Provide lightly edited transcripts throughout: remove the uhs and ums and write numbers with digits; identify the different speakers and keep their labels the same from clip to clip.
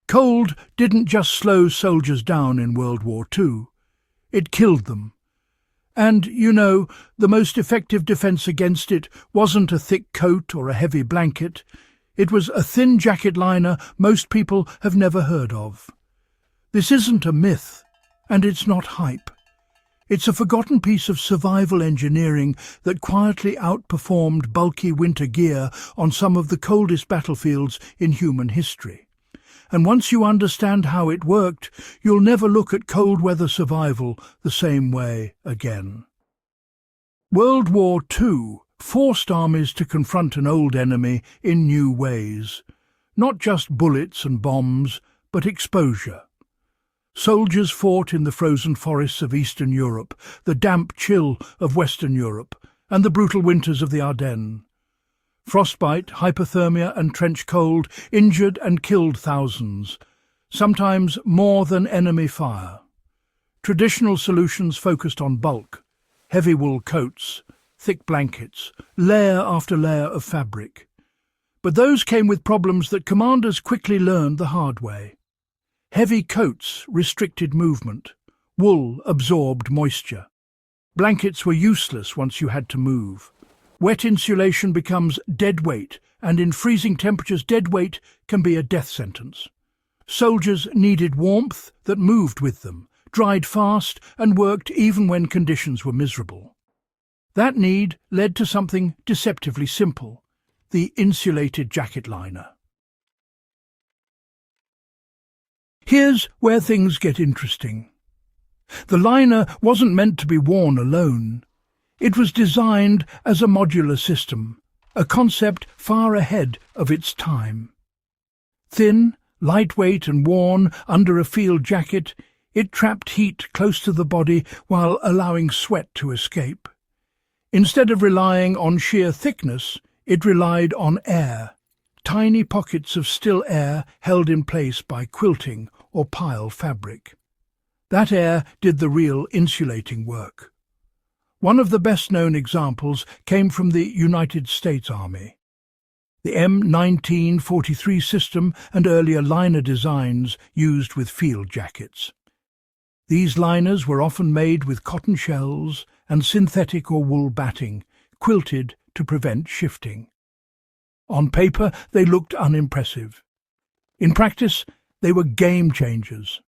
Speaker 1: Cold didn't just slow soldiers down in World War II, it killed them. And, the most effective defence against it wasn't a thick coat or a heavy blanket. It was a thin jacket liner most people have never heard of. This isn't a myth, and it's not hype. It's a forgotten piece of survival engineering that quietly outperformed bulky winter gear on some of the coldest battlefields in human history. And once you understand how it worked, you'll never look at cold weather survival the same way again. World War II forced armies to confront an old enemy in new ways. Not just bullets and bombs, but exposure. Soldiers fought in the frozen forests of Eastern Europe, the damp chill of Western Europe, and the brutal winters of the Ardennes. Frostbite, hypothermia and trench cold injured and killed thousands, sometimes more than enemy fire. Traditional solutions focused on bulk, heavy wool coats, thick blankets, layer after layer of fabric. But those came with problems that commanders quickly learned the hard way. Heavy coats restricted movement. Wool absorbed moisture. Blankets were useless once you had to move. Wet insulation becomes dead weight, and in freezing temperatures dead weight can be a death sentence. Soldiers needed warmth that moved with them, dried fast and worked even when conditions were miserable. That need led to something deceptively simple: the insulated jacket liner. Here's where things get interesting. The liner wasn't meant to be worn alone. It was designed as a modular system, a concept far ahead of its time. Thin, lightweight and worn under a field jacket, it trapped heat close to the body while allowing sweat to escape. Instead of relying on sheer thickness, it relied on air, tiny pockets of still air held in place by quilting or pile fabric. That air did the real insulating work. One of the best-known examples came from the United States Army. The M1943 system and earlier liner designs used with field jackets. These liners were often made with cotton shells and synthetic or wool batting, quilted to prevent shifting. On paper, they looked unimpressive. In practice, they were game changers.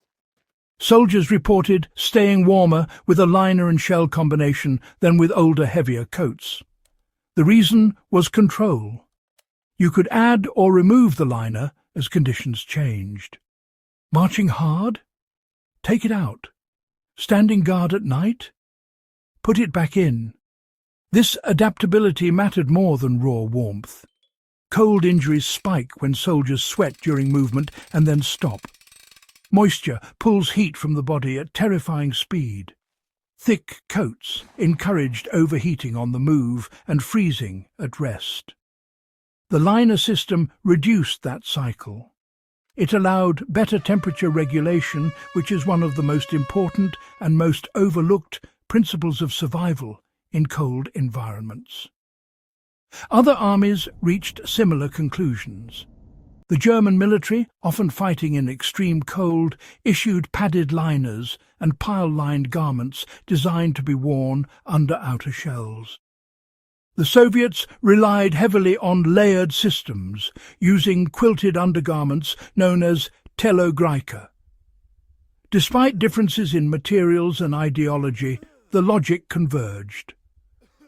Speaker 1: Soldiers reported staying warmer with a liner and shell combination than with older, heavier coats. The reason was control. You could add or remove the liner as conditions changed. Marching hard? Take it out. Standing guard at night? Put it back in. This adaptability mattered more than raw warmth. Cold injuries spike when soldiers sweat during movement and then stop. Moisture pulls heat from the body at terrifying speed. Thick coats encouraged overheating on the move and freezing at rest. The liner system reduced that cycle. It allowed better temperature regulation, which is one of the most important and most overlooked principles of survival in cold environments. Other armies reached similar conclusions. The German military, often fighting in extreme cold, issued padded liners and pile-lined garments designed to be worn under outer shells. The Soviets relied heavily on layered systems, using quilted undergarments known as telogryka. Despite differences in materials and ideology, the logic converged.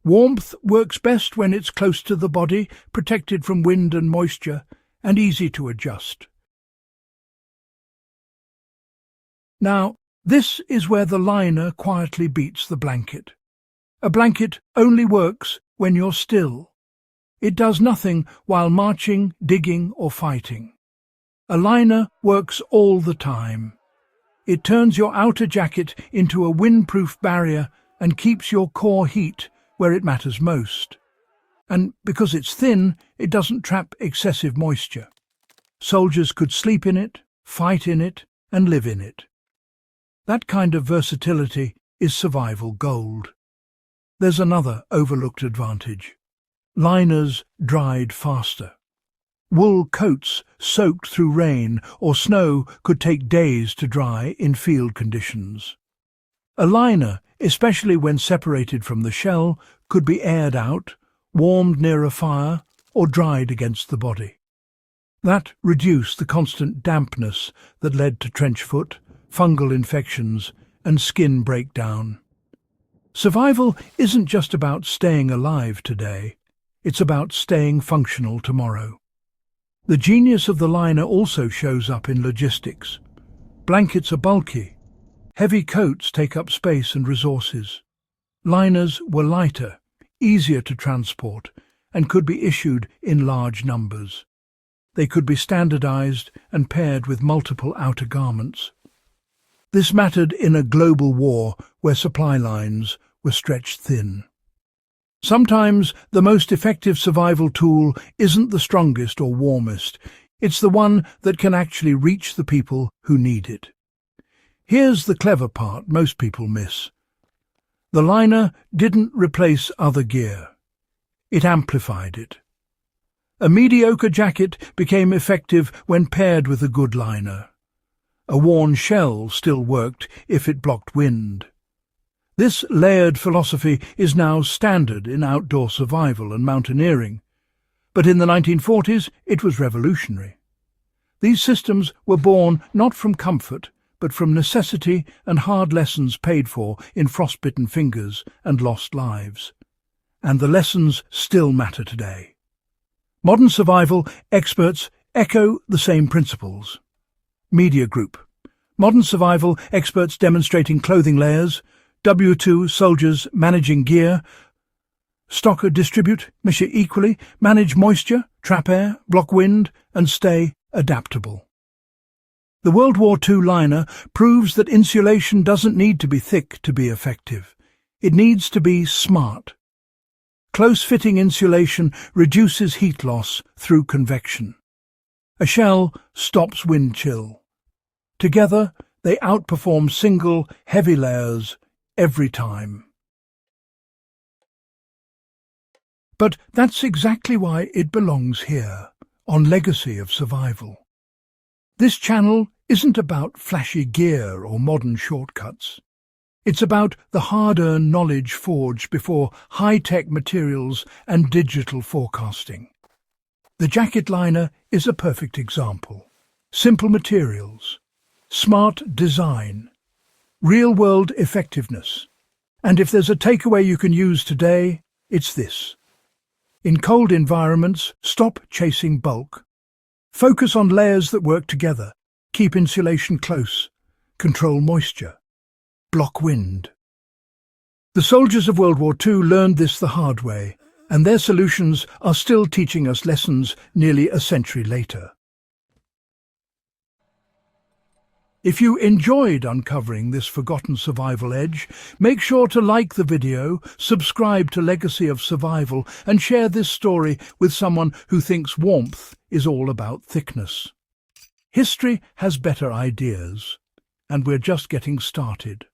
Speaker 1: Warmth works best when it's close to the body, protected from wind and moisture, and easy to adjust. Now, this is where the liner quietly beats the blanket. A blanket only works when you're still. It does nothing while marching, digging, or fighting. A liner works all the time. It turns your outer jacket into a windproof barrier and keeps your core heat where it matters most. And because it's thin, it doesn't trap excessive moisture. Soldiers could sleep in it, fight in it, and live in it. That kind of versatility is survival gold. There's another overlooked advantage. Liners dried faster. Wool coats soaked through rain or snow could take days to dry in field conditions. A liner, especially when separated from the shell, could be aired out, warmed near a fire, or dried against the body. That reduced the constant dampness that led to trench foot, fungal infections, and skin breakdown. Survival isn't just about staying alive today, it's about staying functional tomorrow. The genius of the liner also shows up in logistics. Blankets are bulky. Heavy coats take up space and resources. Liners were lighter, easier to transport, and could be issued in large numbers. They could be standardized and paired with multiple outer garments. This mattered in a global war where supply lines were stretched thin. Sometimes the most effective survival tool isn't the strongest or warmest. It's the one that can actually reach the people who need it. Here's the clever part most people miss. The liner didn't replace other gear. It amplified it. A mediocre jacket became effective when paired with a good liner. A worn shell still worked if it blocked wind. This layered philosophy is now standard in outdoor survival and mountaineering, but in the 1940s it was revolutionary. These systems were born not from comfort, but from necessity and hard lessons paid for in frostbitten fingers and lost lives. And the lessons still matter today. Modern survival experts echo the same principles. Media Group. Modern survival experts demonstrating clothing layers, W2 soldiers managing gear, stocker distribute, measure equally, manage moisture, trap air, block wind, and stay adaptable. The World War II liner proves that insulation doesn't need to be thick to be effective. It needs to be smart. Close-fitting insulation reduces heat loss through convection. A shell stops wind chill. Together, they outperform single, heavy layers every time. But that's exactly why it belongs here, on Legacy of Survival. This channel isn't about flashy gear or modern shortcuts. It's about the hard-earned knowledge forged before high-tech materials and digital forecasting. The jacket liner is a perfect example. Simple materials, smart design, real-world effectiveness. And if there's a takeaway you can use today, it's this. In cold environments, stop chasing bulk. Focus on layers that work together. Keep insulation close. Control moisture. Block wind. The soldiers of World War II learned this the hard way, and their solutions are still teaching us lessons nearly a century later. If you enjoyed uncovering this forgotten survival edge, make sure to like the video, subscribe to Legacy of Survival, and share this story with someone who thinks warmth is all about thickness. History has better ideas, and we're just getting started.